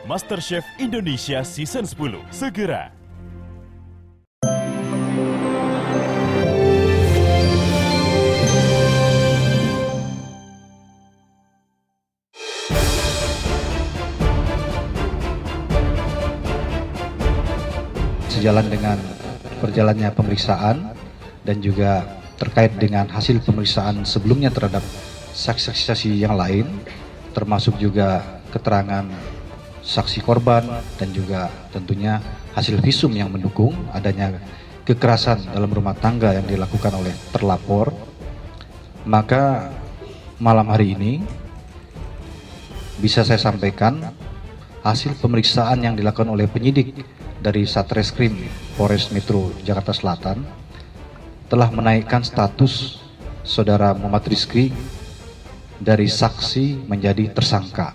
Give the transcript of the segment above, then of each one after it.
MasterChef Indonesia Season 10 segera. Sejalan dengan berjalannya pemeriksaan dan juga terkait dengan hasil pemeriksaan sebelumnya terhadap saksi-saksi yang lain, termasuk juga keterangan saksi korban dan juga tentunya hasil visum yang mendukung adanya kekerasan dalam rumah tangga yang dilakukan oleh terlapor, maka malam hari ini bisa saya sampaikan hasil pemeriksaan yang dilakukan oleh penyidik dari Satreskrim Polres Metro Jakarta Selatan telah menaikkan status saudara Muhammad Rizky dari saksi menjadi tersangka.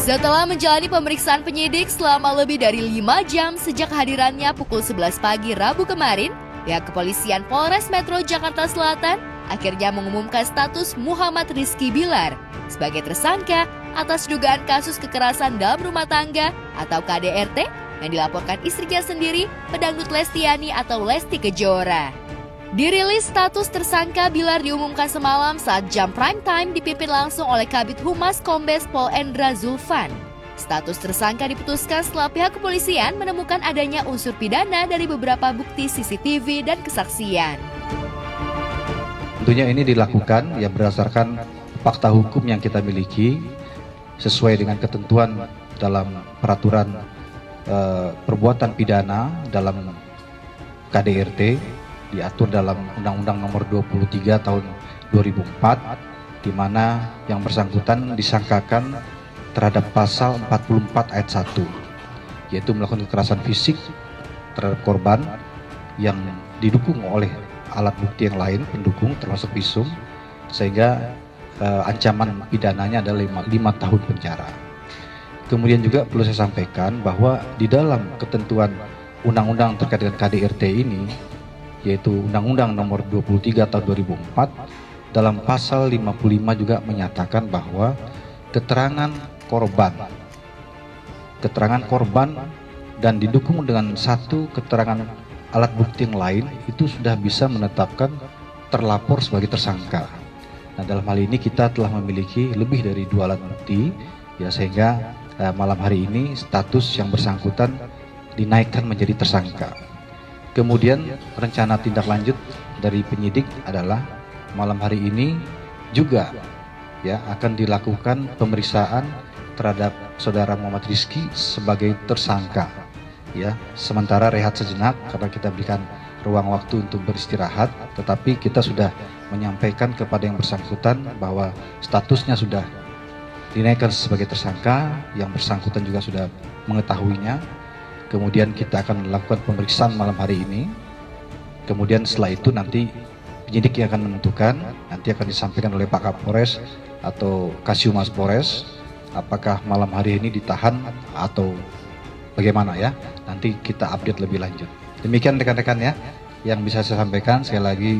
Setelah menjalani pemeriksaan penyidik selama lebih dari 5 jam sejak kehadirannya pukul 11 pagi Rabu kemarin, pihak kepolisian Polres Metro Jakarta Selatan akhirnya mengumumkan status Muhammad Rizky Bilar sebagai tersangka atas dugaan kasus kekerasan dalam rumah tangga atau KDRT yang dilaporkan istrinya sendiri, pedangdut Lestiani atau Lesti Kejora. Dirilis status tersangka Bilar diumumkan semalam saat jam prime time dipimpin langsung oleh Kabid Humas Kombes Pol Endra Zulfan. Status tersangka diputuskan setelah pihak kepolisian menemukan adanya unsur pidana dari beberapa bukti CCTV dan kesaksian. Tentunya ini dilakukan ya berdasarkan fakta hukum yang kita miliki sesuai dengan ketentuan dalam peraturan perbuatan pidana dalam KDRT diatur dalam Undang-Undang Nomor 23 Tahun 2004, di mana yang bersangkutan disangkakan terhadap pasal 44 ayat 1, yaitu melakukan kekerasan fisik terhadap korban yang didukung oleh alat bukti yang lain pendukung termasuk visum, sehingga ancaman pidananya adalah 5 tahun penjara. Kemudian juga perlu saya sampaikan bahwa di dalam ketentuan undang-undang terkait dengan KDRT ini, yaitu Undang-Undang Nomor 23 Tahun 2004, dalam pasal 55 juga menyatakan bahwa keterangan korban dan didukung dengan satu keterangan alat bukti yang lain itu sudah bisa menetapkan terlapor sebagai tersangka. Nah, dalam hal ini kita telah memiliki lebih dari 2 alat bukti ya, sehingga malam hari ini status yang bersangkutan dinaikkan menjadi tersangka. Kemudian rencana tindak lanjut dari penyidik adalah malam hari ini juga ya akan dilakukan pemeriksaan terhadap saudara Muhammad Rizky sebagai tersangka ya, sementara rehat sejenak karena kita berikan ruang waktu untuk beristirahat, tetapi kita sudah menyampaikan kepada yang bersangkutan bahwa statusnya sudah dinaikkan sebagai tersangka, yang bersangkutan juga sudah mengetahuinya. Kemudian kita akan melakukan pemeriksaan malam hari ini. Kemudian setelah itu nanti penyidik yang akan menentukan, nanti akan disampaikan oleh Pak Kapolres atau Kasiumas Polres, apakah malam hari ini ditahan atau bagaimana ya. Nanti kita update lebih lanjut. Demikian rekan-rekan ya, yang bisa saya sampaikan. Sekali lagi,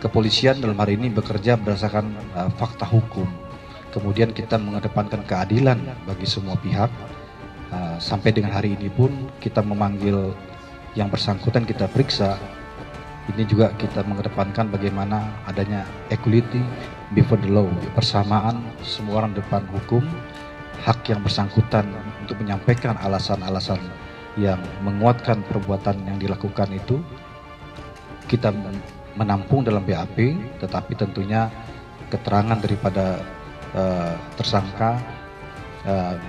kepolisian dalam hari ini bekerja berdasarkan fakta hukum. Kemudian kita mengedepankan keadilan bagi semua pihak. Sampai dengan hari ini pun kita memanggil yang bersangkutan, kita periksa. Ini juga kita mengedepankan bagaimana adanya equality before the law, persamaan semua orang depan hukum. Hak yang bersangkutan untuk menyampaikan alasan-alasan yang menguatkan perbuatan yang dilakukan itu kita menampung dalam BAP, tetapi tentunya keterangan daripada tersangka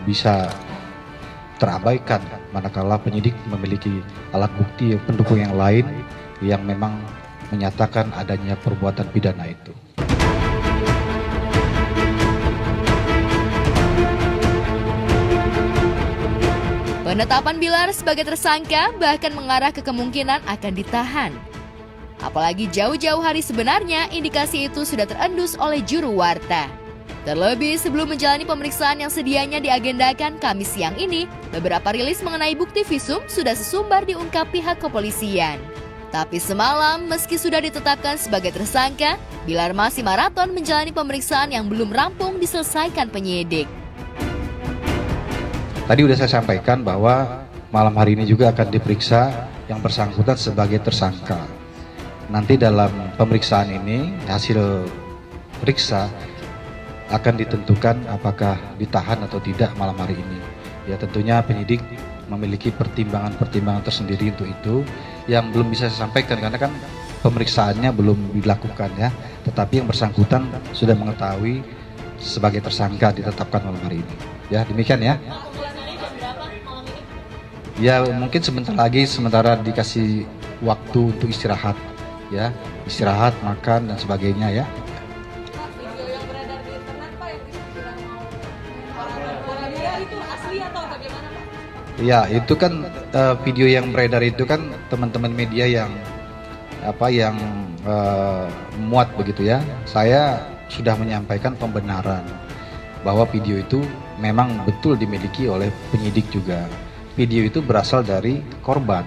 bisa terabaikan manakala penyidik memiliki alat bukti pendukung yang lain yang memang menyatakan adanya perbuatan pidana itu. Penetapan Bilar sebagai tersangka bahkan mengarah ke kemungkinan akan ditahan. Apalagi jauh-jauh hari sebenarnya indikasi itu sudah terendus oleh juru warta. Terlebih sebelum menjalani pemeriksaan yang sedianya diagendakan Kamis siang ini, beberapa rilis mengenai bukti visum sudah sesumbar diungkap pihak kepolisian. Tapi semalam, meski sudah ditetapkan sebagai tersangka, Bilar masih maraton menjalani pemeriksaan yang belum rampung diselesaikan penyidik. Tadi sudah saya sampaikan bahwa malam hari ini juga akan diperiksa yang bersangkutan sebagai tersangka. Nanti dalam pemeriksaan ini, hasil periksa akan ditentukan apakah ditahan atau tidak malam hari ini. Ya tentunya penyidik memiliki pertimbangan-pertimbangan tersendiri untuk itu yang belum bisa saya sampaikan karena kan pemeriksaannya belum dilakukan ya. Tetapi yang bersangkutan sudah mengetahui sebagai tersangka ditetapkan malam hari ini. Ya demikian ya. Ya mungkin sebentar lagi sementara dikasih waktu untuk istirahat ya, istirahat, makan dan sebagainya ya. Ya itu kan video yang beredar itu kan teman-teman media yang muat begitu ya. Saya sudah menyampaikan pembenaran bahwa video itu memang betul dimiliki oleh penyidik juga. Video itu berasal dari korban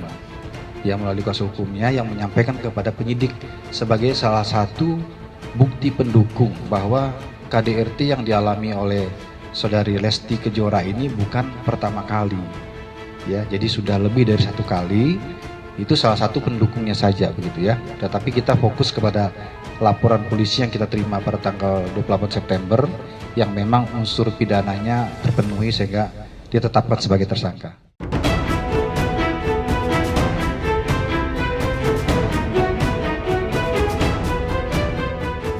yang melalui kuasa hukumnya yang menyampaikan kepada penyidik sebagai salah satu bukti pendukung bahwa KDRT yang dialami oleh saudari Lesti Kejora ini bukan pertama kali. Ya, jadi sudah lebih dari 1 kali. Itu salah satu pendukungnya saja begitu ya. Tetapi kita fokus kepada laporan polisi yang kita terima pada tanggal 28 September yang memang unsur pidananya terpenuhi sehingga ditetapkan sebagai tersangka.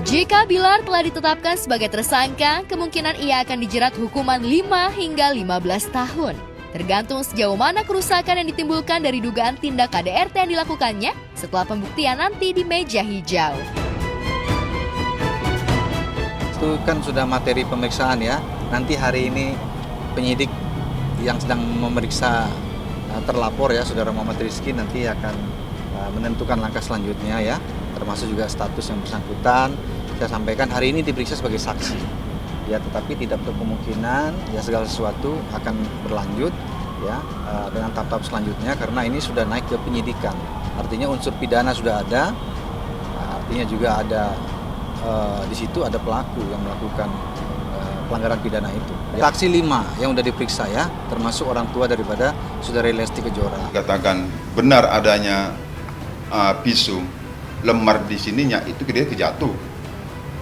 Jika Bilar telah ditetapkan sebagai tersangka, kemungkinan ia akan dijerat hukuman 5 hingga 15 tahun. Tergantung sejauh mana kerusakan yang ditimbulkan dari dugaan tindak KDRT yang dilakukannya setelah pembuktian nanti di meja hijau. Itu kan sudah materi pemeriksaan ya. Nanti hari ini penyidik yang sedang memeriksa terlapor ya, Saudara Muhammad Rizky nanti akan menentukan langkah selanjutnya ya, termasuk juga status yang bersangkutan. Saya sampaikan hari ini diperiksa sebagai saksi. Ya, tetapi tidak untuk kemungkinan ya segala sesuatu akan berlanjut ya dengan tahap-tahap selanjutnya karena ini sudah naik ke penyidikan. Artinya unsur pidana sudah ada, artinya juga ada di situ ada pelaku yang melakukan pelanggaran pidana itu. Saksi 5 yang sudah diperiksa ya, termasuk orang tua daripada saudari Lesti Kejora. Katakan benar adanya visum lemar di sininya itu dia kejatuh.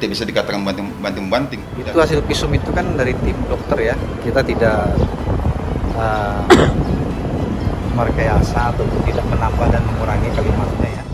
Tidak bisa dikatakan banting-banting. Itu hasil visum itu kan dari tim dokter ya. Kita tidak merekayasa atau tidak menambah dan mengurangi kalimatnya ya.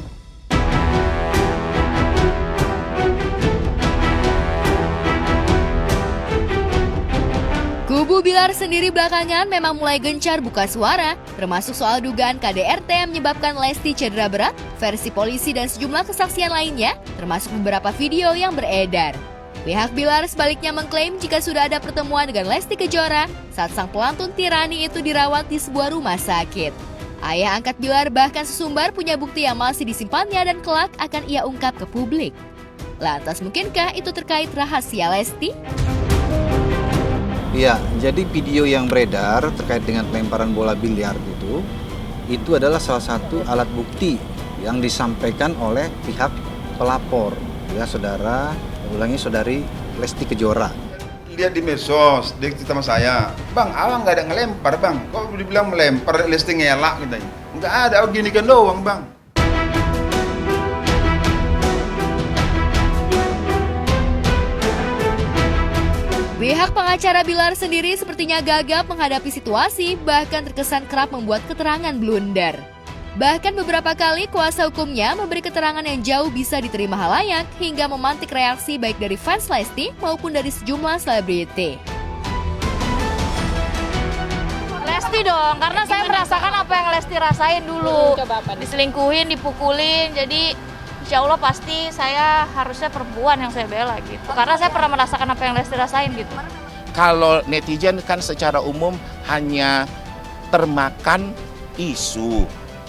Kubu Bilar sendiri belakangan memang mulai gencar buka suara, termasuk soal dugaan KDRT yang menyebabkan Lesti cedera berat, versi polisi dan sejumlah kesaksian lainnya, termasuk beberapa video yang beredar. Pihak Bilar sebaliknya mengklaim jika sudah ada pertemuan dengan Lesti Kejora saat sang pelantun tirani itu dirawat di sebuah rumah sakit. Ayah angkat Bilar bahkan sesumbar punya bukti yang masih disimpannya dan kelak akan ia ungkap ke publik. Lantas mungkinkah itu terkait rahasia Lesti? Iya, jadi video yang beredar terkait dengan pelemparan bola biliar itu adalah salah satu alat bukti yang disampaikan oleh pihak pelapor, ya saudari Lesti Kejora. Lihat di medsos, dia cerita sama saya, Bang, Alang nggak ada ngelempar bang, kok dibilang melempar Lesti ngelak katanya. Nggak ada, gini kan doang bang. Pihak pengacara Bilar sendiri sepertinya gagap menghadapi situasi, bahkan terkesan kerap membuat keterangan blunder. Bahkan beberapa kali kuasa hukumnya memberi keterangan yang jauh bisa diterima halayak hingga memantik reaksi baik dari fans Lesti maupun dari sejumlah selebriti. Lesti dong, karena saya merasakan apa yang Lesti rasain dulu. Diselingkuhin, dipukulin, jadi insya Allah pasti saya harusnya perempuan yang saya bela gitu. Karena saya pernah merasakan apa yang Lesti rasain gitu. Kalau netizen kan secara umum hanya termakan isu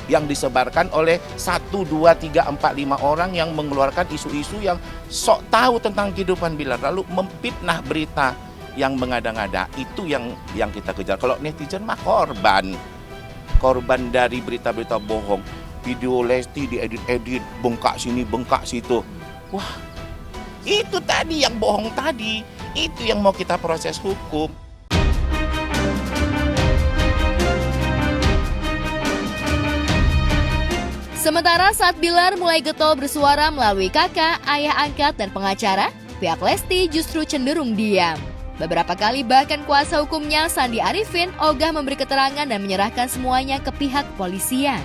yang disebarkan oleh 1, 2, 3, 4, 5 orang yang mengeluarkan isu-isu yang sok tahu tentang kehidupan Bilar lalu memfitnah berita yang mengada-ngada. Itu yang kita kejar. Kalau netizen mah korban dari berita-berita bohong. Video Lesti diedit-edit, bengkak sini, bengkak situ. Wah, itu tadi yang bohong tadi. Itu yang mau kita proses hukum. Sementara saat Bilar mulai getol bersuara melalui kakak, ayah angkat, dan pengacara, pihak Lesti justru cenderung diam. Beberapa kali bahkan kuasa hukumnya Sandi Arifin ogah memberi keterangan dan menyerahkan semuanya ke pihak kepolisian.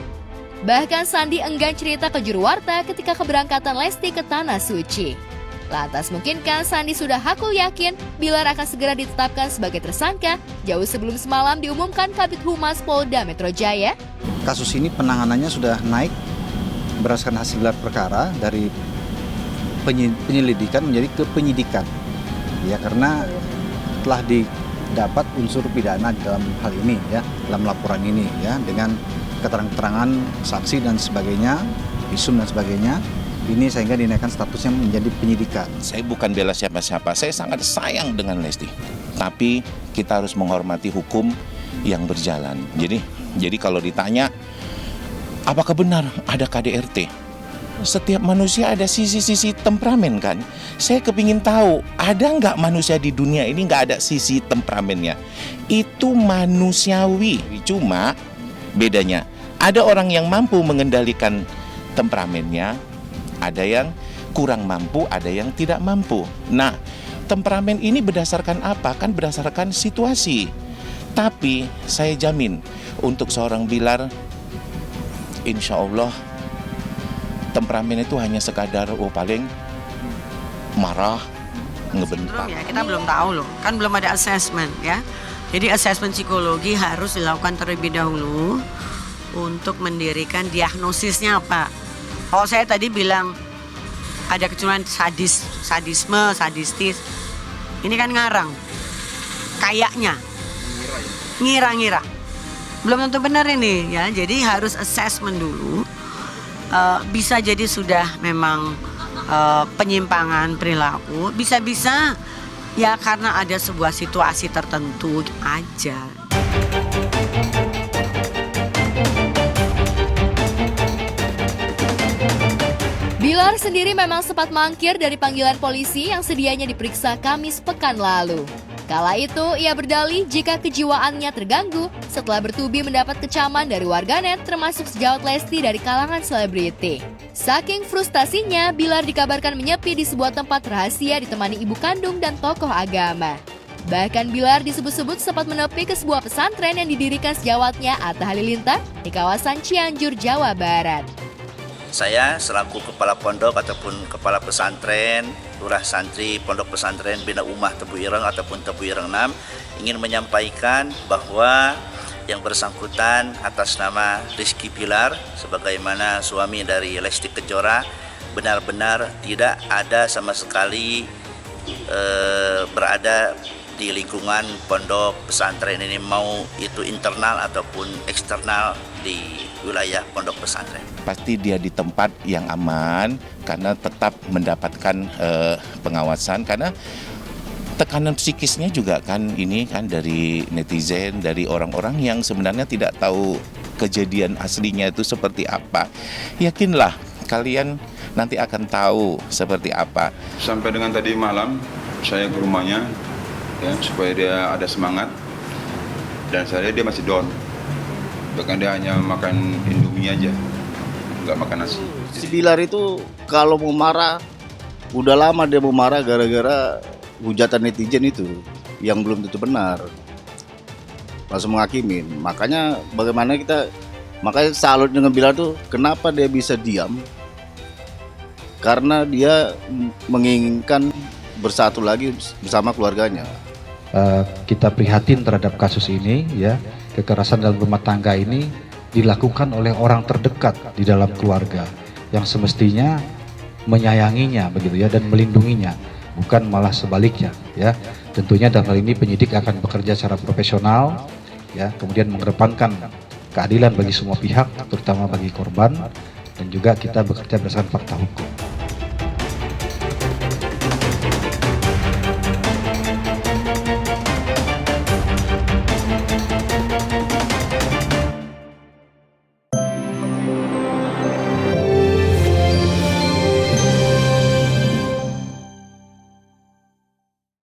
Bahkan Sandi enggan cerita ke juru-warta ketika keberangkatan Lesti ke Tanah Suci. Lantas mungkinkah Sandi sudah hakul yakin Bilar akan segera ditetapkan sebagai tersangka jauh sebelum semalam diumumkan Kabid Humas Polda Metro Jaya? Kasus ini penanganannya sudah naik berdasarkan hasil gelar perkara dari penyelidikan menjadi ke penyidikan. Ya, karena telah didapat unsur pidana dalam hal ini, ya, dalam laporan ini, ya, dengan keterangan-keterangan saksi dan sebagainya, visum dan sebagainya. Ini sehingga dinaikkan statusnya menjadi penyidikan. Saya bukan bela siapa-siapa, saya sangat sayang dengan Lesti. Tapi kita harus menghormati hukum yang berjalan. Jadi kalau ditanya, apakah benar ada KDRT? Setiap manusia ada sisi-sisi temperamen kan. Saya kepingin tahu, ada nggak manusia di dunia ini nggak ada sisi temperamennya? Itu manusiawi. Cuma bedanya, ada orang yang mampu mengendalikan temperamennya, ada yang kurang mampu, ada yang tidak mampu. Nah, temperamen ini berdasarkan apa? Kan berdasarkan situasi. Tapi saya jamin untuk seorang Bilar, insya Allah temperamen itu hanya sekadar paling marah, ngebentak. Ya, kita belum tahu loh, kan belum ada assessment ya. Jadi assessment psikologi harus dilakukan terlebih dahulu untuk mendirikan diagnosisnya apa. Kalau saya tadi bilang ada kecenderungan sadisme, sadistis, ini kan ngarang, kayaknya, ngira-ngira. Belum tentu benar ini ya, jadi harus assessment dulu. Bisa jadi sudah memang penyimpangan perilaku, bisa-bisa ya karena ada sebuah situasi tertentu aja. Bilar sendiri memang sempat mangkir dari panggilan polisi yang sedianya diperiksa Kamis pekan lalu. Kala itu, ia berdalih jika kejiwaannya terganggu setelah bertubi mendapat kecaman dari warganet termasuk sejawat Lesti dari kalangan selebriti. Saking frustasinya, Bilar dikabarkan menyepi di sebuah tempat rahasia ditemani ibu kandung dan tokoh agama. Bahkan Bilar disebut-sebut sempat menepi ke sebuah pesantren yang didirikan sejawatnya Atta Halilintar di kawasan Cianjur, Jawa Barat. Saya selaku kepala pondok ataupun kepala pesantren, lurah santri pondok pesantren Bina Ummah Tebu Ireng ataupun Tebu Ireng 6 ingin menyampaikan bahwa yang bersangkutan atas nama Rizky Bilar sebagaimana suami dari Lesti Kejora benar-benar tidak ada sama sekali berada di lingkungan pondok pesantren ini, mau itu internal ataupun eksternal di wilayah pondok pesantren. Pasti dia di tempat yang aman karena tetap mendapatkan pengawasan, karena tekanan psikisnya juga kan ini kan dari netizen, dari orang-orang yang sebenarnya tidak tahu kejadian aslinya itu seperti apa. Yakinlah kalian nanti akan tahu seperti apa. Sampai dengan tadi malam saya ke rumahnya ya, supaya dia ada semangat, dan saya lihat dia masih down. Bahkan dia hanya makan Indomie aja, nggak makan nasi. Si Bilar itu kalau mau marah, udah lama dia mau marah gara-gara hujatan netizen itu yang belum tentu benar. Langsung menghakimin. Makanya makanya salut dengan Bilar tuh, kenapa dia bisa diam? Karena dia menginginkan bersatu lagi bersama keluarganya. Kita prihatin terhadap kasus ini, ya. Kekerasan dalam rumah tangga ini dilakukan oleh orang terdekat di dalam keluarga yang semestinya menyayanginya begitu ya dan melindunginya, bukan malah sebaliknya ya. Tentunya dalam hal ini penyidik akan bekerja secara profesional ya, kemudian mengedepankan keadilan bagi semua pihak terutama bagi korban, dan juga kita bekerja berdasarkan fakta hukum.